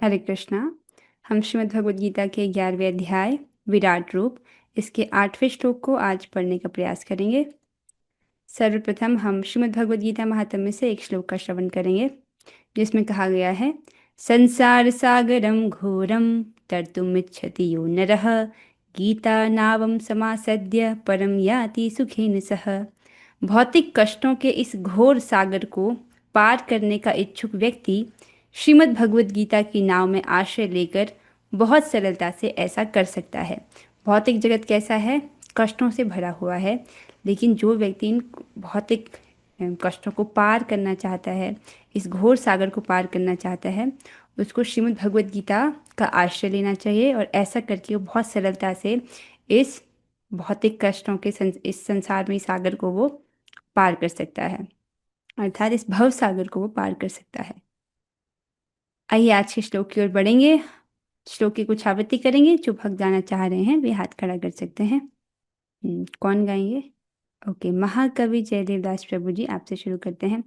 हरे कृष्णा। हम श्रीमद् भगवद गीता के 11वें अध्याय विराट रूप इसके 8वें श्लोक को आज पढ़ने का प्रयास करेंगे। सर्वप्रथम हम श्रीमद् भगवद गीता महात्म्य से एक श्लोक का श्रवण करेंगे जिसमें कहा गया है, संसार सागरम घोरम तर्तुमिच्छति यो नरः गीता नावम समासद्य परम याति सुखेन सह। भौतिक कष्टों के इस घोर सागर को पार करने का इच्छुक व्यक्ति श्रीमद् भगवद गीता की नाव में आश्रय लेकर बहुत सरलता से ऐसा कर सकता है। भौतिक जगत कैसा है? कष्टों से भरा हुआ है, लेकिन जो व्यक्ति इन भौतिक कष्टों को पार करना चाहता है, इस घोर सागर को पार करना चाहता है, उसको श्रीमद् भगवद गीता का आश्रय लेना चाहिए और ऐसा करके वो बहुत सरलता से इस भौतिक कष्टों के इस संसार में सागर को वो पार कर सकता है, अर्थात इस भव सागर को वो पार कर सकता है। आइए आज के श्लोक की ओर बढ़ेंगे। श्लोक की कुछ आवृत्ति करेंगे। जो भक्त गाना चाह रहे हैं वे हाथ खड़ा कर सकते हैं। कौन गाएंगे? ओके, महाकवि जयदेव दास प्रभु जी, आपसे शुरू करते हैं।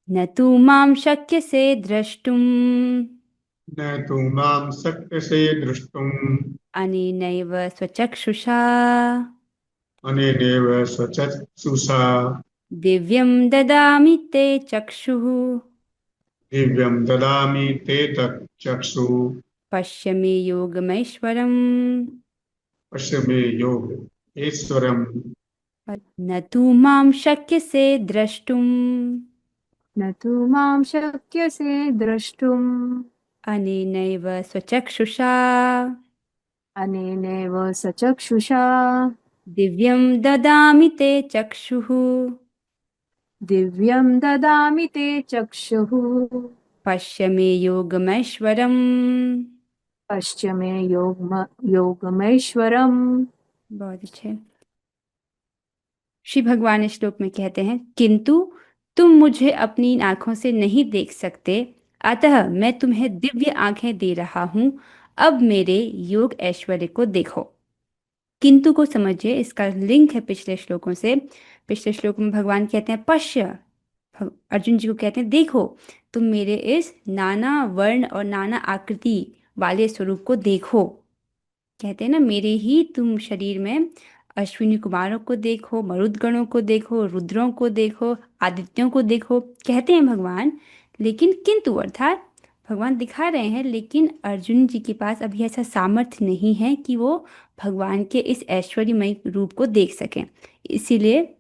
न तू माम शक्य से द्रष्टुम न तु मां शक्यसे द्रष्टुम् अनेनैव स्वचक्षुषा अनेनैव स्वचक्षुषा दिव्यं ददामि ते चक्षुः दिव्यं ददामि ते चक्षुः। पश्य मे योगमैश्वरम्। पश्य मे योगेश्वरम्। न तू मां शक्य से द्रष्टुम न तु मां शक्यसे द्रष्टुम् अनेनैव स्वचक्षुषा अनेनैव सचक्षुषा दिव्यं ददामि ते चक्षुः दिव्यं ददामि ते चक्षुः। पश्य मे योगमैश्वरम्। पश्य मे योगमैश्वरम्। बहुत अच्छे। श्री भगवान इस श्लोक में कहते हैं, किंतु तुम मुझे अपनी आंखों से नहीं देख सकते, अतः मैं तुम्हें दिव्य आंखें दे रहा हूं। अब मेरे योग ऐश्वर्य को देखो। किंतु को समझिए, इसका लिंक है पिछले श्लोकों से। पिछले श्लोक में भगवान कहते हैं पश्य, अर्जुन जी को कहते हैं देखो, तुम मेरे इस नाना वर्ण और नाना आकृति वाले स्वरूप को देखो। कहते हैं ना, मेरे ही तुम शरीर में अश्विनी कुमारों को देखो, मरुदगणों को देखो, रुद्रों को देखो, आदित्यों को देखो, कहते हैं भगवान। लेकिन किंतु अर्थात भगवान दिखा रहे हैं, लेकिन अर्जुन जी के पास अभी ऐसा सामर्थ्य नहीं है कि वो भगवान के इस ऐश्वर्यमय रूप को देख सकें। इसीलिए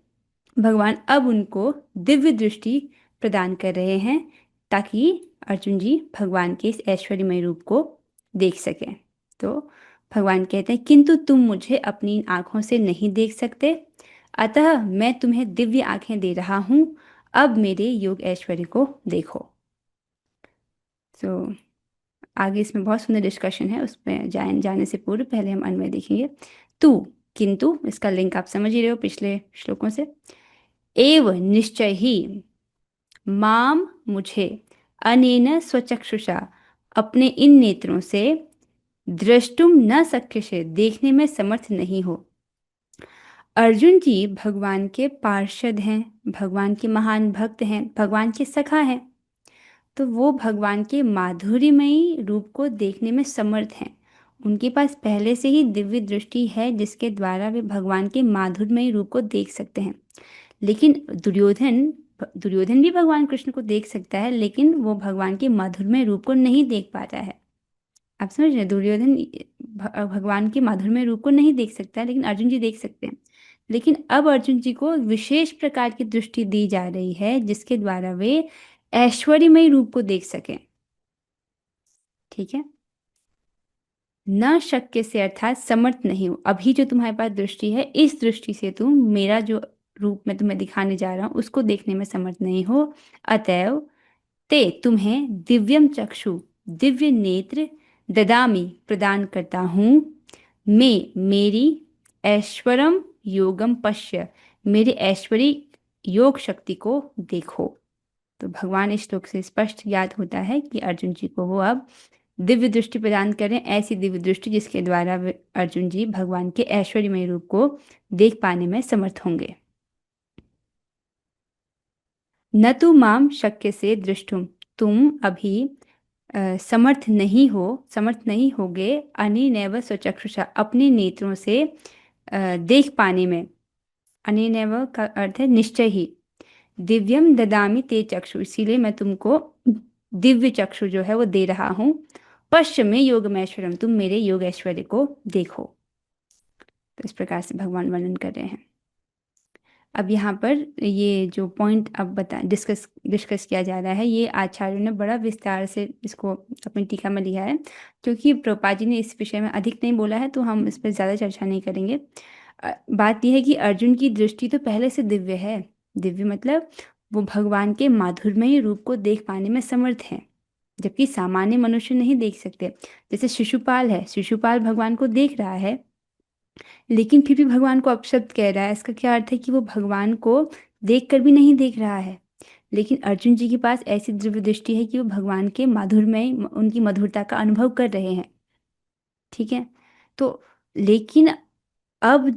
भगवान अब उनको दिव्य दृष्टि प्रदान कर रहे हैं ताकि अर्जुन जी भगवान के इस ऐश्वर्यमय रूप को देख सकें। तो भगवान कहते हैं, किंतु तुम मुझे अपनी आंखों से नहीं देख सकते, अतः मैं तुम्हें दिव्य आंखें दे रहा हूं। अब मेरे योग ऐश्वर्य को देखो। आगे इसमें बहुत सुंदर डिस्कशन है, उसमें जाने से पूर्व पहले हम अन्वय देखेंगे। तू, किंतु, इसका लिंक आप समझ ही रहे हो पिछले श्लोकों से। एव निश्चय ही, माम मुझे, अनेन स्वचक्षुषा अपने इन नेत्रों से, द्रष्टुम न शक्यसे देखने में समर्थ नहीं हो। अर्जुन जी भगवान के पार्षद हैं, भगवान के महान भक्त हैं, भगवान के सखा हैं, तो वो भगवान के माधुर्यमयी रूप को देखने में समर्थ हैं। उनके पास पहले से ही दिव्य दृष्टि है जिसके द्वारा वे भगवान के माधुर्यमयी रूप को देख सकते हैं। लेकिन दुर्योधन दुर्योधन भी भगवान कृष्ण को देख सकता है, लेकिन वो भगवान के माधुर्यमय रूप को नहीं देख पाता है। आप समझ रहे हैं, दुर्योधन भगवान के माधुर्यमय रूप को नहीं देख सकता है, लेकिन अर्जुन जी देख सकते हैं। लेकिन अब अर्जुन जी को विशेष प्रकार की दृष्टि दी जा रही है जिसके द्वारा वे ऐश्वर्यमय रूप को देख सकें। ठीक है, न शक्य से अर्थात समर्थ नहीं हो। अभी जो तुम्हारे पास दृष्टि है, इस दृष्टि से तुम मेरा जो रूप मैं तुम्हें दिखाने जा रहा हूं उसको देखने में समर्थ नहीं हो। अतएव ते तुम्हें दिव्यम चक्षु, दिव्य नेत्र, ददामी प्रदान करता हूं। मैं मेरी ऐश्वरम योगम पश्य, मेरे ऐश्वरी योग शक्ति को देखो। तो भगवान इस श्लोक से स्पष्ट याद होता है कि अर्जुन जी को वो अब दिव्य दृष्टि प्रदान करें, ऐसी दिव्य दृष्टि जिसके द्वारा अर्जुन जी भगवान के ऐश्वर्यमय रूप को देख पाने में समर्थ होंगे। न तु माम शक्य से दृष्टुम, तुम अभी समर्थ नहीं होगे अनेनैव स्वचक्षुषा, अपने नेत्रों से देख पाने में। अनेनैव का अर्थ है निश्चय ही। दिव्यम ददामि ते चक्षु, इसीलिए मैं तुमको दिव्य चक्षु जो है वो दे रहा हूँ। पश्च मे योगमैश्वरम, तुम मेरे योग ऐश्वर्य को देखो। तो इस प्रकार से भगवान वर्णन कर रहे हैं। अब यहाँ पर ये जो पॉइंट अब डिस्कस किया जा रहा है, ये आचार्यों ने बड़ा विस्तार से इसको अपनी टीका में लिया है। क्योंकि प्रभुपाद जी ने इस विषय में अधिक नहीं बोला है तो हम इस पर ज़्यादा चर्चा नहीं करेंगे। बात यह है कि अर्जुन की दृष्टि तो पहले से दिव्य है। दिव्य मतलब वो भगवान के माधुर्यमय रूप को देख पाने में समर्थ है, जबकि सामान्य मनुष्य नहीं देख सकते। जैसे शिशुपाल है, शिशुपाल भगवान को देख रहा है लेकिन फिर भी भगवान को अपशब्द कह रहा है। इसका क्या अर्थ है कि वो भगवान को देख कर भी नहीं देख रहा है। लेकिन अर्जुन जी के पास ऐसी दिव्य दृष्टि है कि वो भगवान के माधुर्यमय, उनकी मधुरता का अनुभव कर रहे हैं। ठीक है। तो लेकिन अब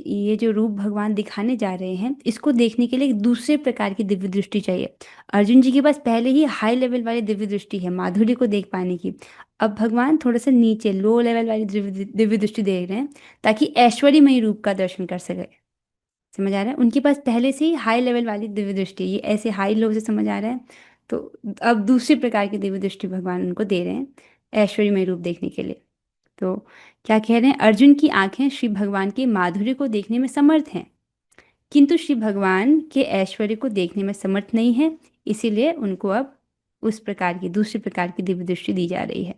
ये जो रूप भगवान दिखाने जा रहे हैं, इसको देखने के लिए एक दूसरे प्रकार की दिव्य दृष्टि चाहिए। अर्जुन जी के पास पहले ही हाई लेवल वाली दिव्य दृष्टि है माधुर्य को देख पाने की। अब भगवान थोड़ा सा नीचे लो लेवल वाली दिव्य दृष्टि दे रहे हैं ताकि ऐश्वर्यमयी रूप का दर्शन कर सके। समझ आ रहा है? उनके पास पहले से ही हाई लेवल वाली दिव्य दृष्टि है, ये ऐसे हाई लो से समझ आ रहा है। तो अब दूसरे प्रकार की दिव्य दृष्टि भगवान उनको दे रहे हैं ऐश्वर्यमय रूप देखने के लिए। तो क्या कह रहे हैं? अर्जुन की आंखें श्री भगवान के माधुर्य को देखने में समर्थ हैं, किंतु श्री भगवान के ऐश्वर्य को देखने में समर्थ नहीं है। इसीलिए उनको अब उस प्रकार की दूसरी प्रकार की दिव्य दृष्टि दी जा रही है।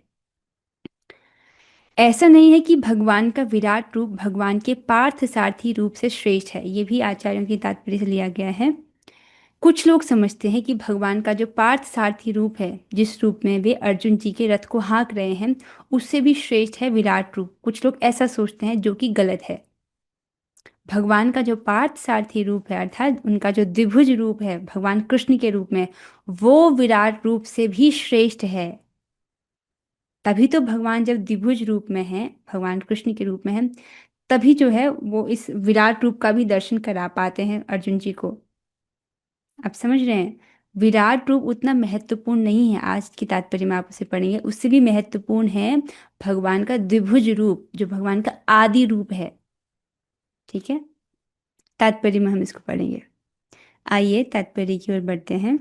ऐसा नहीं है कि भगवान का विराट रूप भगवान के पार्थ सारथी रूप से श्रेष्ठ है। ये भी आचार्यों की तात्पर्य से लिया गया है। कुछ लोग समझते हैं कि भगवान का जो पार्थ सारथी रूप है, जिस रूप में वे अर्जुन जी के रथ को हाँक रहे हैं, उससे भी श्रेष्ठ है विराट रूप। कुछ लोग ऐसा सोचते हैं, जो कि गलत है। भगवान का जो पार्थ सारथी रूप है, अर्थात उनका जो द्विभुज रूप है भगवान कृष्ण के रूप में, वो विराट रूप से भी श्रेष्ठ है। तभी तो भगवान जब द्विभुज रूप में है, भगवान कृष्ण के रूप में है, तभी जो है वो इस विराट रूप का भी दर्शन करा पाते हैं अर्जुन जी को। आप समझ रहे हैं? विराट रूप उतना महत्वपूर्ण नहीं है, आज की तात्पर्य में आप उसे पढ़ेंगे, उससे भी महत्वपूर्ण है भगवान का द्विभुज रूप, जो भगवान का आदि रूप है। ठीक है, तात्पर्य में हम इसको पढ़ेंगे। आइए तात्पर्य की ओर बढ़ते हैं।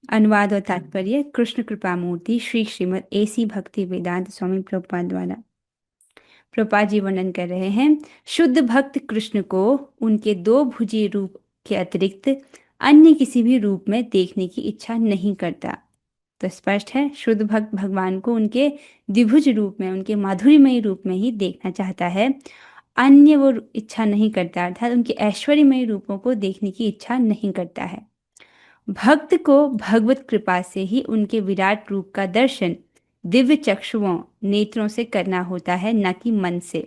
अनुवाद और तात्पर्य कृष्ण कृपा मूर्ति श्री श्रीमद एसी भक्ति वेदांत स्वामी प्रभुपाद द्वारा। प्रभुपाद जी वर्णन कर रहे हैं, शुद्ध भक्त कृष्ण को उनके दो भुजी रूप के अतिरिक्त अन्य किसी भी रूप में देखने की इच्छा नहीं करता। तो स्पष्ट है, शुद्ध भक्त भगवान को उनके द्विभुज रूप में, उनके माधुर्यमयी रूप में ही देखना चाहता है, अन्य वो इच्छा नहीं करता, अर्थात उनके ऐश्वर्यमयी रूपों को देखने की इच्छा नहीं करता है। भक्त को भगवत कृपा से ही उनके विराट रूप का दर्शन दिव्य चक्षुओं नेत्रों से करना होता है, न कि मन से।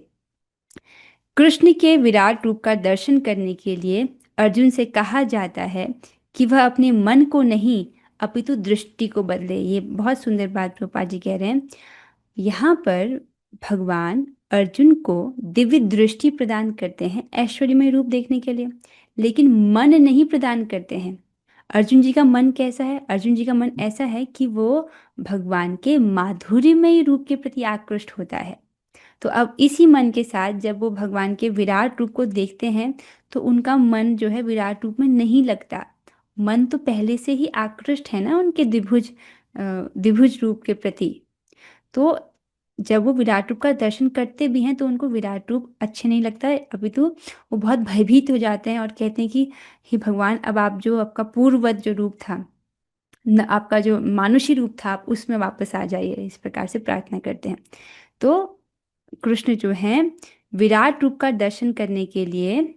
कृष्ण के विराट रूप का दर्शन करने के लिए अर्जुन से कहा जाता है कि वह अपने मन को नहीं अपितु दृष्टि को बदले। ये बहुत सुंदर बात प्रभुपाद जी कह रहे हैं। यहाँ पर भगवान अर्जुन को दिव्य दृष्टि प्रदान करते हैं ऐश्वर्यमय रूप देखने के लिए, लेकिन मन नहीं प्रदान करते हैं। अर्जुन जी का मन कैसा है? अर्जुन जी का मन ऐसा है कि वो भगवान के माधुर्यमय रूप के प्रति आकृष्ट होता है। तो अब इसी मन के साथ जब वो भगवान के विराट रूप को देखते हैं तो उनका मन जो है विराट रूप में नहीं लगता। मन तो पहले से ही आकृष्ट है ना उनके द्विभुज रूप के प्रति। तो जब वो विराट रूप का दर्शन करते भी हैं तो उनको विराट रूप अच्छे नहीं लगता है, अभी तो वो बहुत भयभीत हो जाते हैं और कहते हैं कि हे भगवान, अब आप जो आपका पूर्ववत जो रूप था, आपका जो मानुषी रूप था, आप उसमें वापस आ जाइए। इस प्रकार से प्रार्थना करते हैं। तो कृष्ण जो हैं विराट रूप का दर्शन करने के लिए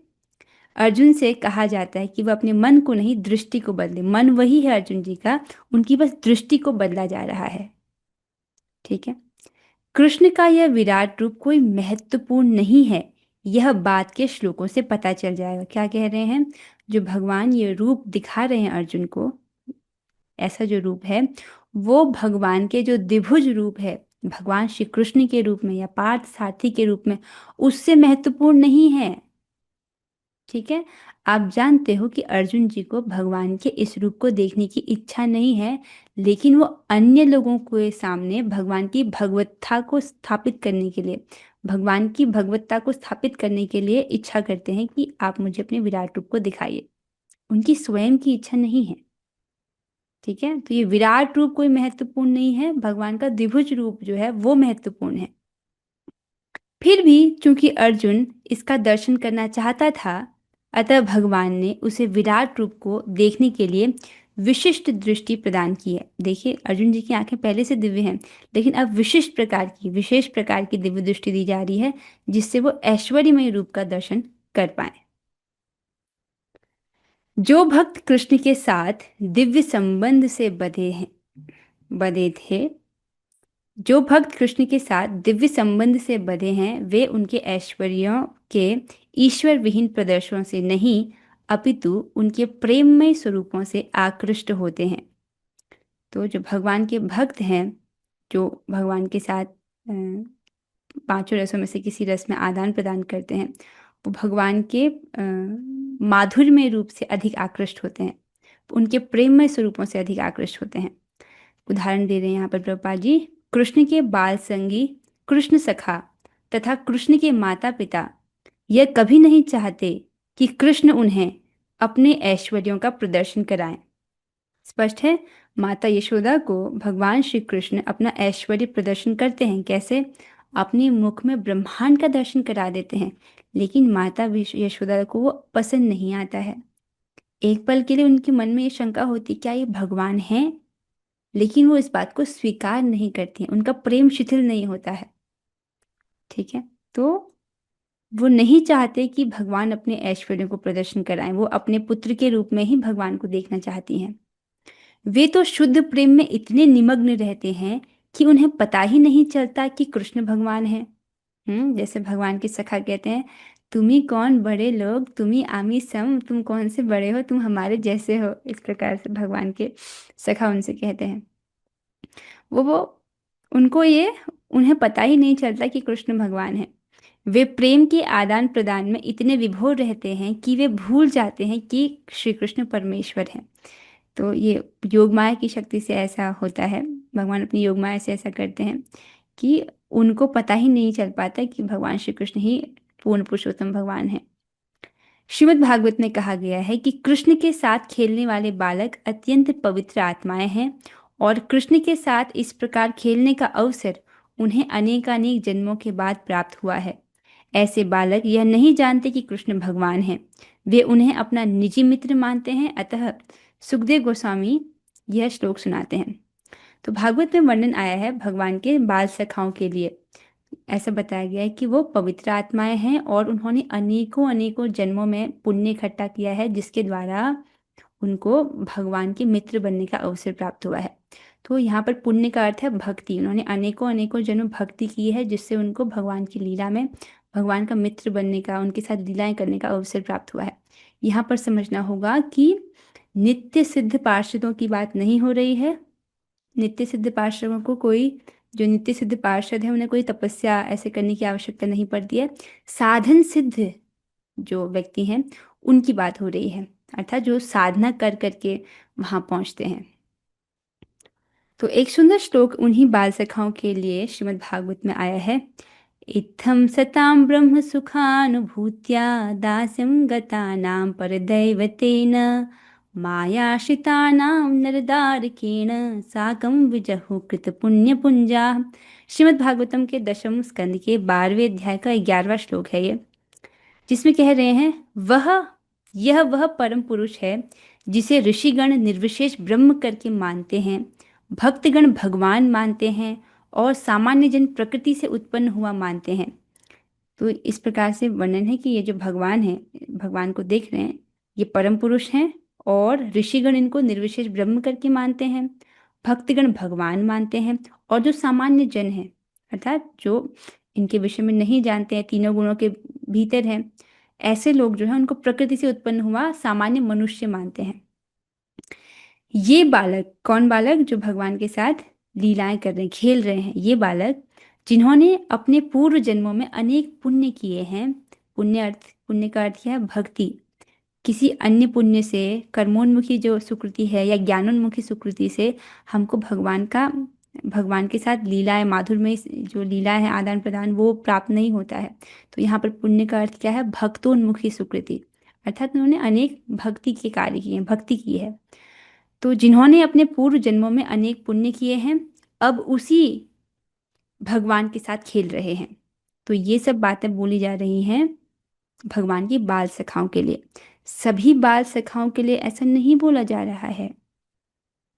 अर्जुन से कहा जाता है कि वह अपने मन को नहीं दृष्टि को बदले। मन वही है अर्जुन जी का, उनकी बस दृष्टि को बदला जा रहा है। ठीक है, कृष्ण का यह विराट रूप कोई महत्वपूर्ण नहीं है, यह बात के श्लोकों से पता चल जाएगा। क्या कह रहे हैं? जो भगवान ये रूप दिखा रहे हैं अर्जुन को, ऐसा जो रूप है वो भगवान के जो द्विभुज रूप है, भगवान श्री कृष्ण के रूप में या पार्थ सारथी के रूप में, उससे महत्वपूर्ण नहीं है। ठीक है। आप जानते हो कि अर्जुन जी को भगवान के इस रूप को देखने की इच्छा नहीं है, लेकिन वो अन्य लोगों के सामने भगवान की भगवत्ता को स्थापित करने के लिए, भगवान की भगवत्ता को स्थापित करने के लिए इच्छा करते हैं कि आप मुझे अपने विराट रूप को दिखाइए। उनकी स्वयं की इच्छा नहीं है। ठीक है, तो ये विराट रूप कोई महत्वपूर्ण नहीं है, भगवान का द्विभुज रूप जो है वो महत्वपूर्ण है। फिर भी चूंकि अर्जुन इसका दर्शन करना चाहता था, अतः भगवान ने उसे विराट रूप को देखने के लिए विशिष्ट दृष्टि प्रदान की है। देखिए, अर्जुन जी की आंखें पहले से दिव्य हैं, लेकिन अब विशिष्ट प्रकार की, विशेष प्रकार की दिव्य दृष्टि दी जा रही है, जिससे वो ऐश्वर्यमय रूप का दर्शन कर पाए। जो भक्त कृष्ण के साथ दिव्य संबंध से बधे थे, जो भक्त कृष्ण के साथ दिव्य संबंध से बंधे हैं, वे उनके ऐश्वर्यों के ईश्वर विहीन प्रदर्शनों से नहीं, अपितु उनके प्रेममय स्वरूपों से आकृष्ट होते हैं। तो जो भगवान के भक्त हैं, जो भगवान के साथ पांचों रसों में से किसी रस में आदान प्रदान करते हैं, वो भगवान के माधुर्यमय रूप से अधिक आकृष्ट होते हैं, उनके प्रेममय स्वरूपों से अधिक आकृष्ट होते हैं। उदाहरण दे रहे हैं यहाँ पर प्रभुपाद जी, कृष्ण के बाल संगी, कृष्ण सखा तथा कृष्ण के माता पिता यह कभी नहीं चाहते कि कृष्ण उन्हें अपने ऐश्वर्यों का प्रदर्शन कराएं। स्पष्ट है, माता यशोदा को भगवान श्री कृष्ण अपना ऐश्वर्य प्रदर्शन करते हैं। कैसे? अपने मुख में ब्रह्मांड का दर्शन करा देते हैं, लेकिन माता यशोदा को वो पसंद नहीं आता है। एक पल के लिए उनके मन में ये शंका होती, क्या ये भगवान हैं? लेकिन वो इस बात को स्वीकार नहीं करती हैं, उनका प्रेम शिथिल नहीं होता है। ठीक है, तो वो नहीं चाहते कि भगवान अपने ऐश्वर्य को प्रदर्शन कराएं, वो अपने पुत्र के रूप में ही भगवान को देखना चाहती हैं। वे तो शुद्ध प्रेम में इतने निमग्न रहते हैं कि उन्हें पता ही नहीं चलता कि कृष्ण भगवान है। जैसे भगवान के सखा कहते हैं, तुम्ही कौन बड़े लोग, तुम्ही आमी सम, तुम कौन से बड़े हो, तुम हमारे जैसे हो। इस प्रकार से भगवान के सखा उनसे कहते हैं। वो उनको ये, उन्हें पता ही नहीं चलता कि कृष्ण भगवान है। वे प्रेम के आदान प्रदान में इतने विभोर रहते हैं कि वे भूल जाते हैं कि श्री कृष्ण परमेश्वर हैं। तो ये योग माया की शक्ति से ऐसा होता है, भगवान अपनी योग माया से ऐसा करते हैं कि उनको पता ही नहीं चल पाता कि भगवान श्री कृष्ण ही पूर्ण पुरुषोत्तम भगवान है। श्रीमद् भागवत में कहा गया है कि कृष्ण के साथ खेलने वाले बालक अत्यंत पवित्र आत्माएं हैं, और कृष्ण के साथ इस प्रकार खेलने का अवसर उन्हें अनेकानेक जन्मों के बाद प्राप्त हुआ है। ऐसे बालक यह नहीं जानते कि कृष्ण भगवान हैं, वे उन्हें अपना निजी मित्र मानते हैं। अतः सुखदेव गोस्वामी यह श्लोक सुनाते हैं। तो भागवत में वर्णन आया है भगवान के बाल सखाओं के लिए। ऐसा बताया गया है कि वो पवित्र आत्माएं हैं और उन्होंने अनेकों अनेकों जन्मों में पुण्य इकट्ठा किया है, जिसके द्वारा उनको भगवान के मित्र बनने का अवसर प्राप्त हुआ है। तो यहाँ पर पुण्य का अर्थ है भक्ति। उन्होंने अनेकों अनेकों जन्म भक्ति की है, जिससे उनको भगवान की लीला में भगवान का मित्र बनने का, उनके साथ लीलाएं करने का अवसर प्राप्त हुआ है। यहाँ पर समझना होगा कि नित्य सिद्ध पार्षदों की बात नहीं हो रही है। नित्य सिद्ध पार्षदों को कोई, जो नित्य सिद्ध पार्षद है, उन्हें कोई तपस्या ऐसे करने की आवश्यकता नहीं पड़ती है। साधन सिद्ध जो व्यक्ति हैं उनकी बात हो रही है, अर्थात जो साधना कर करके वहां पहुंचते हैं। तो एक सुंदर श्लोक उन्हीं बाल सखाओं के लिए श्रीमद् भागवत में आया है। इत्थं सतां ब्रह्म सुखानुभूत्या दास्यं गतानां परदैवतेन मायाश्रितानां नरदारकेण साकं विजहु कृतपुण्यपुञ्जा। श्रीमद् भागवतम के दशम स्कंद के 12वें अध्याय का 11वां श्लोक है ये, जिसमें कह रहे हैं, वह परम पुरुष है जिसे ऋषिगण निर्विशेष ब्रह्म करके मानते हैं, भक्तगण भगवान मानते हैं, और सामान्य जन प्रकृति से उत्पन्न हुआ मानते हैं। तो इस प्रकार से वर्णन है कि ये जो भगवान है, भगवान को देख रहे हैं, ये परम पुरुष हैं, और ऋषिगण इनको निर्विशेष ब्रह्म करके मानते हैं, भक्तगण भगवान मानते हैं, और जो सामान्य जन हैं, अर्थात जो इनके विषय में नहीं जानते हैं, तीनों गुणों के भीतर हैं, ऐसे लोग जो है उनको प्रकृति से उत्पन्न हुआ सामान्य मनुष्य मानते हैं। ये बालक, कौन बालक? जो भगवान के साथ लीलाएं कर रहे हैं, खेल रहे हैं। ये बालक जिन्होंने अपने पूर्व जन्मों में अनेक पुण्य किए हैं, पुण्य का अर्थ क्या है? भक्ति। किसी अन्य पुण्य से, कर्मोन्मुखी जो सुकृति है या ज्ञानोन्मुखी सुकृति से हमको भगवान के साथ लीलाएं, माधुर्यमय जो लीलाएं है, आदान प्रदान, वो प्राप्त नहीं होता है। तो यहाँ पर पुण्य का अर्थ क्या है? भक्तोन्मुखी सुकृति, अर्थात उन्होंने अनेक भक्ति के कार्य किए हैं, भक्ति की है। तो जिन्होंने अपने पूर्व जन्मों में अनेक पुण्य किए हैं, अब उसी भगवान के साथ खेल रहे हैं। तो ये सब बातें बोली जा रही हैं भगवान की बाल सखाओं के लिए। सभी बाल सखाओं के लिए ऐसा नहीं बोला जा रहा है,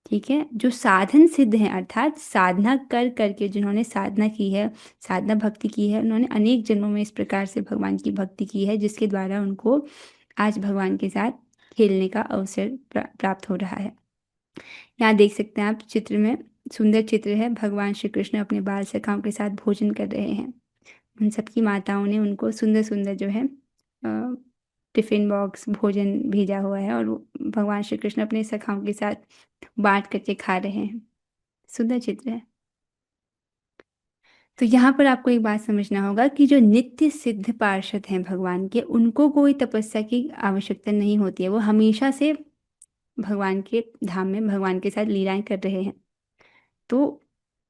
ठीक है? जो साधन सिद्ध हैं, अर्थात साधना कर करके जिन्होंने साधना की है, साधना भक्ति की है, उन्होंने अनेक जन्मों में इस प्रकार से भगवान की भक्ति की है, जिसके द्वारा उनको आज भगवान के साथ खेलने का अवसर प्राप्त हो रहा है। यहाँ देख सकते हैं आप चित्र में, सुंदर चित्र है, भगवान श्री कृष्ण अपने बाल सखाओं के साथ भोजन कर रहे हैं। उन सबकी माताओं ने उनको सुंदर सुंदर जो है टिफिन बॉक्स भोजन भेजा हुआ है, और भगवान श्री कृष्ण अपने सखाओं के साथ बांट करके खा रहे हैं। सुंदर चित्र है। तो यहाँ पर आपको एक बात समझना होगा कि जो नित्य सिद्ध पार्षद हैं भगवान के, उनको कोई तपस्या की आवश्यकता नहीं होती है। वो हमेशा से भगवान के धाम में भगवान के साथ लीलाएं कर रहे हैं। तो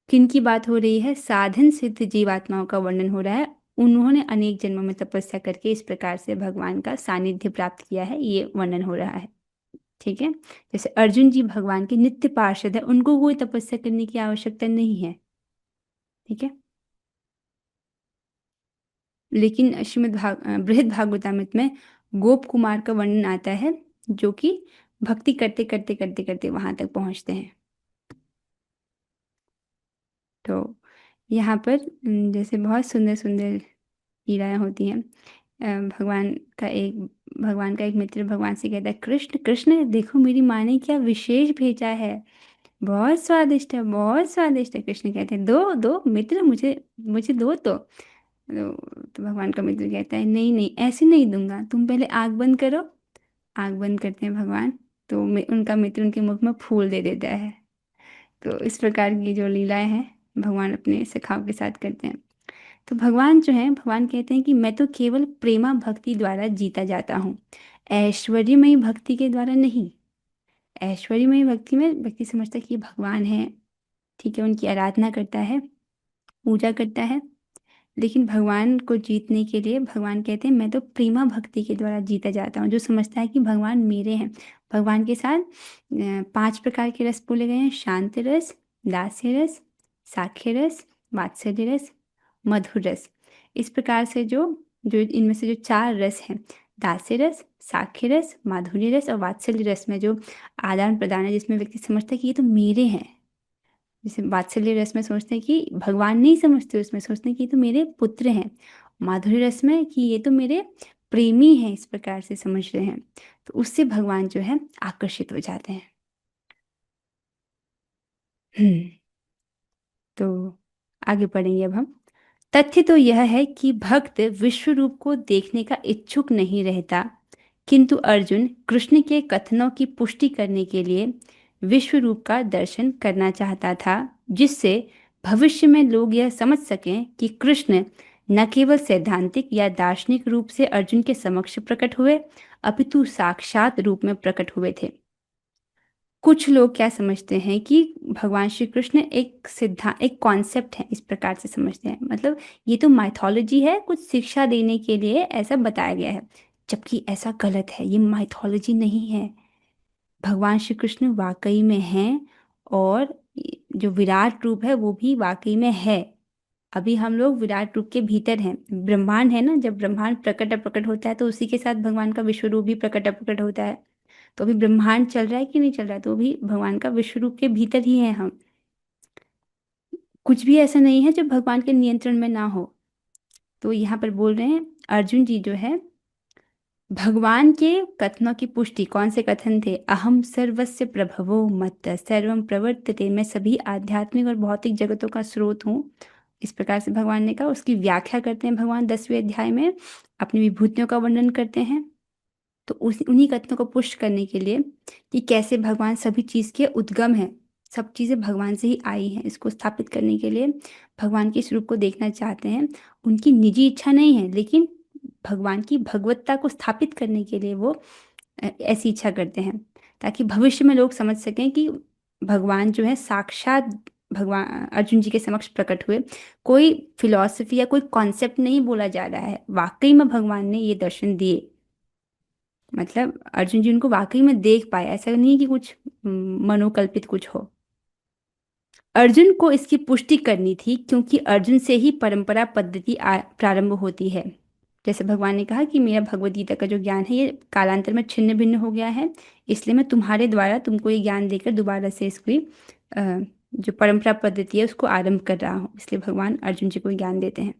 किन की बात हो रही है? साधन सिद्ध जीवात्माओं का वर्णन हो रहा है। उन्होंने अनेक जन्मों में तपस्या करके इस प्रकार से भगवान का सानिध्य प्राप्त किया है, ये वर्णन हो रहा है, ठीक है? जैसे अर्जुन जी भगवान के नित्य पार्षद है, उनको कोई तपस्या करने की आवश्यकता नहीं है, ठीक है? लेकिन बृहद भागवतामृत में गोप कुमार का वर्णन आता है, जो कि भक्ति करते करते करते करते वहां तक पहुंचते हैं। तो यहाँ पर जैसे बहुत सुंदर सुंदर लीलाएं होती हैं। भगवान का एक मित्र भगवान से कहता है, कृष्ण कृष्ण देखो मेरी माँ ने क्या विशेष भेजा है, बहुत स्वादिष्ट है, बहुत स्वादिष्ट है। कृष्ण कहते हैं, दो दो मित्र, मुझे मुझे दो तो भगवान का मित्र कहता है, नहीं नहीं ऐसे नहीं दूंगा, तुम पहले आग बंद करो। आग बंद करते हैं भगवान, तो उनका मित्र उनके मुख में फूल दे देता है। तो इस प्रकार की जो लीलाएं हैं भगवान अपने सखाओं के साथ करते हैं। तो भगवान जो है, भगवान कहते हैं कि मैं तो केवल प्रेमा भक्ति द्वारा जीता जाता हूँ, ऐश्वर्यमयी भक्ति के द्वारा नहीं। ऐश्वर्यमयी भक्ति में व्यक्ति समझता है कि भगवान है, ठीक है, उनकी आराधना करता है, पूजा करता है। लेकिन भगवान को जीतने के लिए भगवान कहते हैं मैं तो प्रेमा भक्ति के द्वारा जीता जाता हूँ। जो समझता है कि भगवान मेरे हैं, भगवान के साथ 5 प्रकार के रस बोले गए हैं, शांत रस, दास्य रस, साख्य रस, वात्सल्य रस, मधुर रस। इस प्रकार से जो जो इनमें से जो 4 रस हैं, दास्य रस, साख्य रस, माधुर्य रस और वात्सल्य रस में जो आदान प्रदान है, जिसमें व्यक्ति समझता है कि ये तो मेरे हैं। जैसे वात्सल्य रस में सोचते हैं कि भगवान नहीं समझते, उसमें सोचते हैं कि ये तो मेरे पुत्र हैं। माधुर्य रस में कि ये तो मेरे प्रेमी हैं, इस प्रकार से समझ रहे हैं। तो उससे भगवान जो है आकर्षित हो जाते हैं। तो आगे पढ़ेंगे अब हम। तथ्य तो यह है कि भक्त विश्व रूप को देखने का इच्छुक नहीं रहता, किंतु अर्जुन कृष्ण के कथनों की पुष्टि करने के लिए विश्व रूप का दर्शन करना चाहता था, जिससे भविष्य में लोग यह समझ सकें कि कृष्ण न केवल सैद्धांतिक या दार्शनिक रूप से अर्जुन के समक्ष प्रकट हुए, अपितु साक्षात रूप में प्रकट हुए थे। कुछ लोग क्या समझते हैं कि भगवान श्री कृष्ण एक कॉन्सेप्ट है, इस प्रकार से समझते हैं, मतलब ये तो माइथोलॉजी है, कुछ शिक्षा देने के लिए ऐसा बताया गया है, जबकि ऐसा गलत है। ये माइथोलॉजी नहीं है, भगवान श्री कृष्ण वाकई में हैं, और जो विराट रूप है वो भी वाकई में है। अभी हम लोग विराट रूप के भीतर हैं। ब्रह्मांड है ना, जब ब्रह्मांड प्रकट अप्रकट होता है तो उसी के साथ भगवान का विश्व रूप भी प्रकट अप्रकट होता है। तो अभी ब्रह्मांड चल रहा है कि नहीं चल रहा है, तो भी भगवान का विश्व रूप के भीतर ही है हम। कुछ भी ऐसा नहीं है जो भगवान के नियंत्रण में ना हो। तो यहाँ पर बोल रहे हैं अर्जुन जी जो है, भगवान के कथनों की पुष्टि, कौन से कथन थे? अहम सर्वस्य प्रभवो मत्त सर्वम प्रवर्तते, मैं सभी आध्यात्मिक और भौतिक जगतों का स्रोत हूँ, इस प्रकार से भगवान ने कहा। उसकी व्याख्या करते हैं भगवान 10वें अध्याय में, अपनी विभूतियों का वर्णन करते हैं। तो उन्हीं कथनों को पुष्ट करने के लिए कि कैसे भगवान सभी चीज़ के उद्गम है, सब चीज़ें भगवान से ही आई हैं, इसको स्थापित करने के लिए भगवान के स्वरूप को देखना चाहते हैं। उनकी निजी इच्छा नहीं है, लेकिन भगवान की भगवत्ता को स्थापित करने के लिए वो ऐसी इच्छा करते हैं, ताकि भविष्य में लोग समझ सकें कि भगवान जो है साक्षात भगवान अर्जुन जी के समक्ष प्रकट हुए। कोई फिलॉसफी या कोई कॉन्सेप्ट नहीं बोला जा रहा है, वाकई में भगवान ने ये दर्शन दिए। मतलब अर्जुन जी उनको वाकई में देख पाए, ऐसा नहीं कि कुछ मनोकल्पित कुछ हो। अर्जुन को इसकी पुष्टि करनी थी, क्योंकि अर्जुन से ही परंपरा पद्धति प्रारंभ होती है। जैसे भगवान ने कहा कि मेरा भगवद गीता का जो ज्ञान है ये कालांतर में छिन्न भिन्न हो गया है, इसलिए मैं तुम्हारे द्वारा तुमको ये ज्ञान देकर दोबारा से इसकी जो परंपरा पद्धति है उसको आरंभ कर रहा हूँ। इसलिए भगवान अर्जुन जी को ज्ञान देते हैं।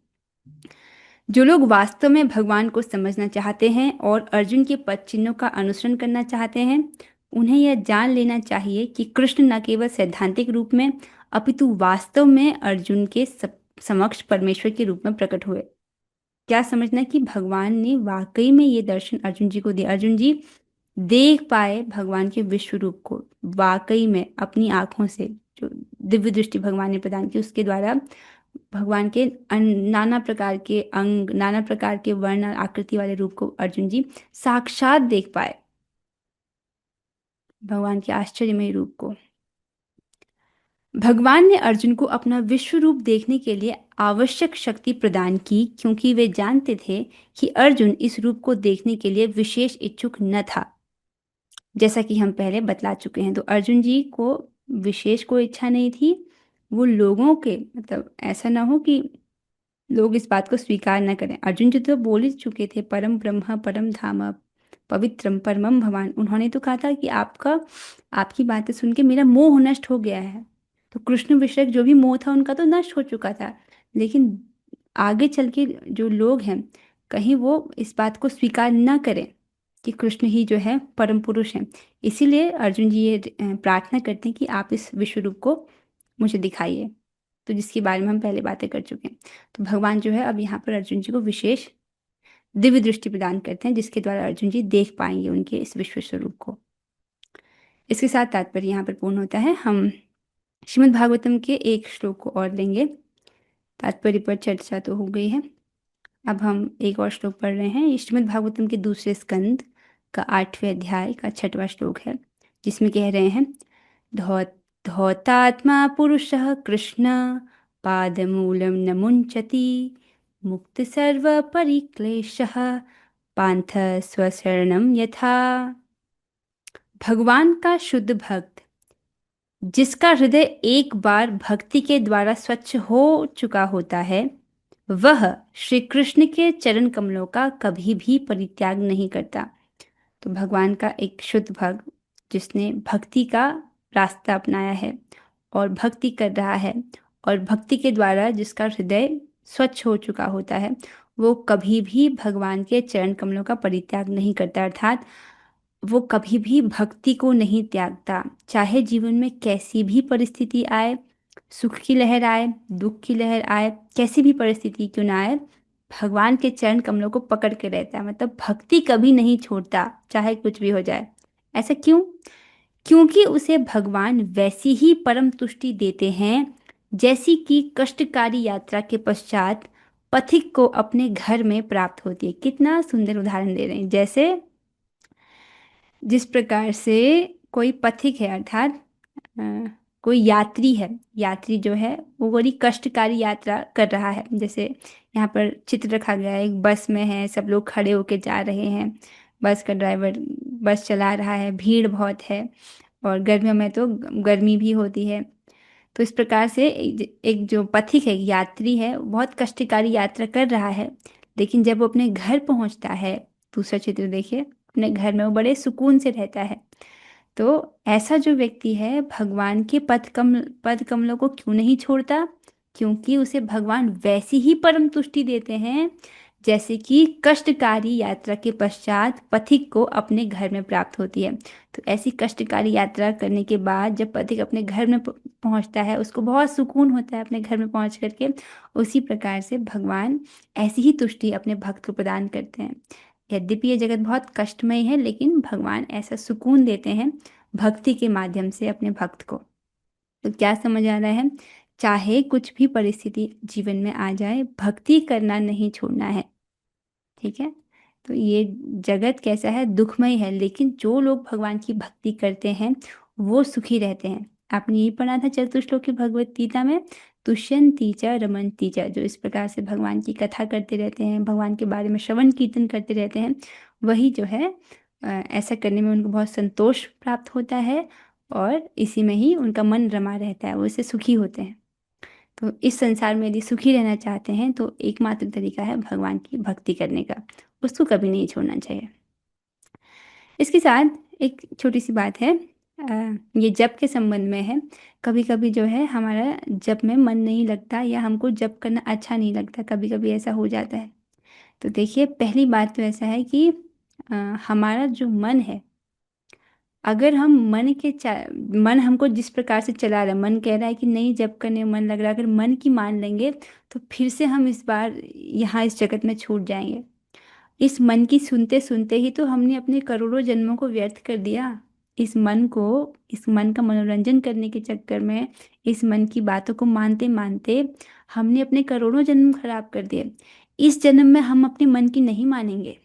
जो लोग वास्तव में भगवान को समझना चाहते हैं और अर्जुन के पद चिन्हों का अनुसरण करना चाहते हैं, उन्हें यह जान लेना चाहिए कि कृष्ण न केवल सैद्धांतिक रूप में अपितु वास्तव में अर्जुन के समक्ष परमेश्वर के रूप में प्रकट हुए। क्या समझना कि भगवान ने वाकई में ये दर्शन अर्जुन जी को दिया। अर्जुन जी देख पाए भगवान के विश्व रूप को वाकई में अपनी आंखों से। जो दिव्य दृष्टि भगवान ने प्रदान की उसके द्वारा भगवान के नाना प्रकार के अंग, नाना प्रकार के वर्ण और आकृति वाले रूप को अर्जुन जी साक्षात देख पाए, भगवान के आश्चर्यमय रूप को। भगवान ने अर्जुन को अपना विश्व रूप देखने के लिए आवश्यक शक्ति प्रदान की, क्योंकि वे जानते थे कि अर्जुन इस रूप को देखने के लिए विशेष इच्छुक न था। जैसा कि हम पहले बतला चुके हैं, तो अर्जुन जी को विशेष कोई इच्छा नहीं थी। वो लोगों के मतलब ऐसा ना हो कि लोग इस बात को स्वीकार न करें। अर्जुन जी तो बोल ही चुके थे, परम ब्रह्म परम धाम पवित्रम परमम भवान। उन्होंने तो कहा था कि आपकी बातें सुन के मेरा मोह नष्ट हो गया है। तो कृष्ण विषयक जो भी मोह था उनका तो नष्ट हो चुका था, लेकिन आगे चल के जो लोग हैं कहीं वो इस बात को स्वीकार न करें कि कृष्ण ही जो है परम पुरुष हैं। इसीलिए अर्जुन जी ये प्रार्थना करते हैं कि आप इस विश्व रूप को मुझे दिखाइए, तो जिसके बारे में हम पहले बातें कर चुके हैं। तो भगवान जो है अब यहाँ पर अर्जुन जी को विशेष दिव्य दृष्टि प्रदान करते हैं, जिसके द्वारा अर्जुन जी देख पाएंगे उनके इस विश्व स्वरूप को। इसके साथ तात्पर्य यहाँ पर पूर्ण होता है। हम श्रीमद् भागवतम के एक श्लोक को और लेंगे। तात्पर्य पर चर्चा तो हो गई है, अब हम एक और श्लोक पढ़ रहे हैं। ये श्रीमद् भागवतम के दूसरे स्कंद का 8वें अध्याय का 6वां श्लोक है, जिसमें कह रहे हैं धौतात्मा पुरुषः कृष्ण पादमूलं न मुञ्चति मुक्त सर्व परिक्लेशः पांथ स्वशरणम यथा। भगवान का शुद्ध भक्त, जिसका हृदय एक बार भक्ति के द्वारा स्वच्छ हो चुका होता है, वह श्री कृष्ण के चरण कमलों का कभी भी परित्याग नहीं करता। तो भगवान का एक शुद्ध भक्त जिसने भक्ति का रास्ता अपनाया है और भक्ति कर रहा है, और भक्ति के द्वारा जिसका हृदय स्वच्छ हो चुका होता है, वो कभी भी भगवान के चरण कमलों का परित्याग नहीं करता। अर्थात वो कभी भी भक्ति को नहीं त्यागता, चाहे जीवन में कैसी भी परिस्थिति आए, सुख की लहर आए, दुख की लहर आए, कैसी भी परिस्थिति क्यों ना आए, भगवान के चरण कमलों को पकड़ के रहता है। मतलब भक्ति कभी नहीं छोड़ता, चाहे कुछ भी हो जाए। ऐसा क्यों? क्योंकि उसे भगवान वैसी ही परम तुष्टि देते हैं जैसी कि कष्टकारी यात्रा के पश्चात पथिक को अपने घर में प्राप्त होती है। कितना सुंदर उदाहरण दे रहे हैं। जैसे जिस प्रकार से कोई पथिक है, अर्थात कोई यात्री है, यात्री जो है वो बड़ी कष्टकारी यात्रा कर रहा है। जैसे यहाँ पर चित्र रखा गया है, एक बस में है, सब लोग खड़े होके जा रहे हैं, बस का ड्राइवर बस चला रहा है, भीड़ बहुत है और गर्मियों में तो गर्मी भी होती है। तो इस प्रकार से एक जो पथिक है, यात्री है, बहुत कष्टकारी यात्रा कर रहा है, लेकिन जब वो अपने घर पहुंचता है, दूसरा चित्र देखिए, अपने घर में वो बड़े सुकून से रहता है। तो ऐसा जो व्यक्ति है भगवान के पद कमलों को क्यों नहीं छोड़ता? क्योंकि उसे भगवान वैसी ही परम तुष्टि देते हैं जैसे कि कष्टकारी यात्रा के पश्चात पथिक को अपने घर में प्राप्त होती है। तो ऐसी कष्टकारी यात्रा करने के बाद जब पथिक अपने घर में पहुंचता है, उसको बहुत सुकून होता है अपने घर में पहुंच करके। उसी प्रकार से भगवान ऐसी ही तुष्टि अपने भक्त को प्रदान करते हैं। यद्यपि ये जगत बहुत कष्टमय है, लेकिन भगवान ऐसा सुकून देते हैं भक्ति के माध्यम से अपने भक्त को। तो क्या समझ आ रहा है? चाहे कुछ भी परिस्थिति जीवन में आ जाए, भक्ति करना नहीं छोड़ना है। ठीक है। तो ये जगत कैसा है, दुखमय है, लेकिन जो लोग भगवान की भक्ति करते हैं वो सुखी रहते हैं। आपने यही पढ़ा था चतुश्लोक की भगवत गीता में, तुष्यन्ति च रमन्ति च, जो इस प्रकार से भगवान की कथा करते रहते हैं, भगवान के बारे में श्रवण कीर्तन करते रहते हैं, वही जो है ऐसा करने में उनको बहुत संतोष प्राप्त होता है और इसी में ही उनका मन रमा रहता है, वो इससे सुखी होते हैं। तो इस संसार में यदि सुखी रहना चाहते हैं तो एकमात्र तरीका है भगवान की भक्ति करने का, उसको कभी नहीं छोड़ना चाहिए। इसके साथ एक छोटी सी बात है, ये जप के संबंध में है। कभी कभी जो है हमारा जप में मन नहीं लगता या हमको जप करना अच्छा नहीं लगता, कभी कभी ऐसा हो जाता है। तो देखिए, पहली बात तो ऐसा है कि हमारा जो मन है, अगर हम मन हमको जिस प्रकार से चला रहा है, मन कह रहा है कि नहीं जप करने में मन लग रहा है, अगर मन की मान लेंगे तो फिर से हम इस बार यहाँ इस जगत में छूट जाएंगे। इस मन की सुनते सुनते ही तो हमने अपने करोड़ों जन्मों को व्यर्थ कर दिया। इस मन का मनोरंजन करने के चक्कर में, इस मन की बातों को मानते मानते हमने अपने करोड़ों जन्म खराब कर दिए। इस जन्म में हम अपने मन की नहीं मानेंगे।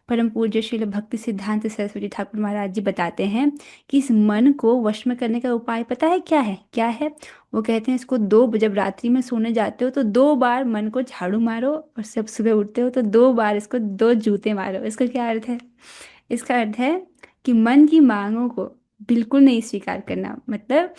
परम पूज्य श्रील भक्ति सिद्धांत सरस्वती ठाकुर महाराज जी बताते हैं कि इस मन को वश में करने का उपाय पता है क्या है? क्या है? वो कहते हैं इसको जब रात्रि में सोने जाते हो तो 2 बार मन को झाड़ू मारो, और जब सुबह उठते हो तो 2 बार इसको 2 जूते मारो। इसका क्या अर्थ है? इसका अर्थ है कि मन की मांगों को बिल्कुल नहीं स्वीकार करना, मतलब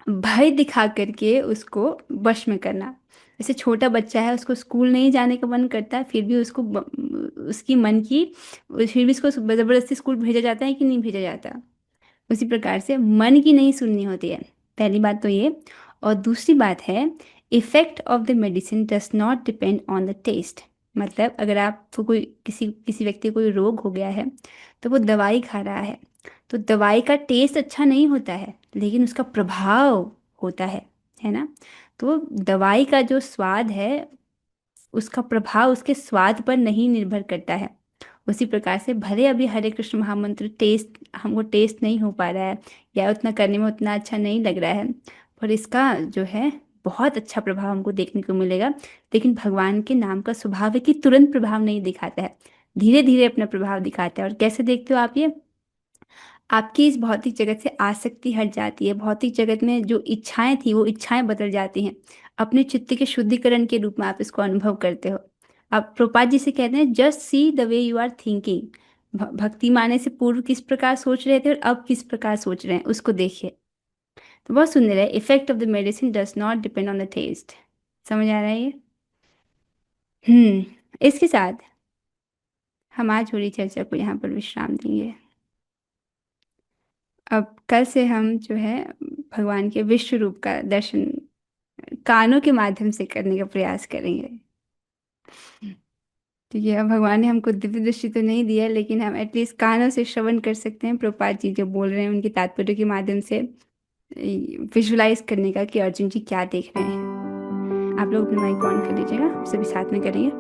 भय दिखा करके उसको वश में करना। जैसे छोटा बच्चा है, उसको स्कूल नहीं जाने का मन करता है, फिर भी उसकी मन की फिर भी उसको ज़बरदस्ती स्कूल भेजा जाता है कि नहीं भेजा जाता। उसी प्रकार से मन की नहीं सुननी होती है, पहली बात तो ये। और दूसरी बात है, effect of the medicine does not depend on the taste. मतलब अगर आपको किसी व्यक्ति को कोई रोग हो गया है तो वो दवाई खा रहा है, तो दवाई का टेस्ट अच्छा नहीं होता है लेकिन उसका प्रभाव होता है ना। तो दवाई का जो स्वाद है उसका प्रभाव उसके स्वाद पर नहीं निर्भर करता है। उसी प्रकार से भले अभी हरे कृष्ण महामंत्र हमको टेस्ट नहीं हो पा रहा है या उतना करने में उतना अच्छा नहीं लग रहा है, पर इसका जो है बहुत अच्छा प्रभाव हमको देखने को मिलेगा। लेकिन भगवान के नाम का स्वभाव है कि तुरंत प्रभाव नहीं दिखाता है, धीरे धीरे अपना प्रभाव दिखाता है। और कैसे देखते हो आप ये? आपकी इस भौतिक जगत से आसक्ति हट जाती है, भौतिक जगत में जो इच्छाएं थी वो इच्छाएं बदल जाती हैं, अपने चित्त के शुद्धिकरण के रूप में आप इसको अनुभव करते हो। आप प्रभुपाद जी से कहते हैं just see the way you are thinking. भक्ति माने से पूर्व किस प्रकार सोच रहे थे और अब किस प्रकार सोच रहे हैं, उसको देखिए। तो बहुत सुंदर है, effect of the medicine does not depend on the taste. समझ आ रहा है ये? इसके साथ हम आज हो रही चर्चा को यहाँ पर विश्राम देंगे। अब कल से हम जो है भगवान के विश्व रूप का दर्शन कानों के माध्यम से करने का प्रयास करेंगे। ठीक है, अब भगवान ने हमको दिव्य दृष्टि तो नहीं दिया, लेकिन हम एटलीस्ट कानों से श्रवण कर सकते हैं प्रभुपाद जी जो बोल रहे हैं उनके तात्पर्य के माध्यम से विजुलाइज करने का कि अर्जुन जी क्या देख रहे हैं। आप लोग अपना माइक ऑन कर लीजिएगा, हम सभी साथ में करेंगे।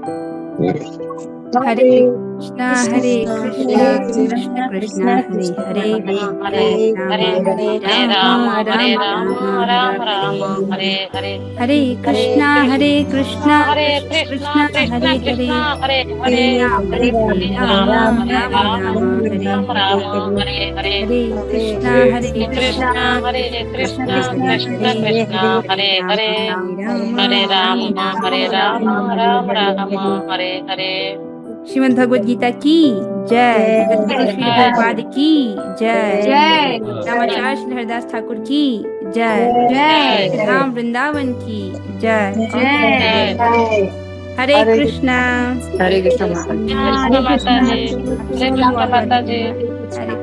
हरे कृष्णा कृष्ण कृष्ण हरे हरे राम राम हरे कृष्णा कृष्ण कृष्ण हरे हरे राम राम हरे कृष्णा कृष्ण हरे श्रीमद् भगवद गीता की जय, जगत श्री प्रभुपाद की जय, जय रामाचार्य श्री हरदास ठाकुर की जय, जय धाम वृंदावन की जय। जय हरे कृष्णा हरे कृष्ण माता जी, हरे कृष्ण माता जी। हरे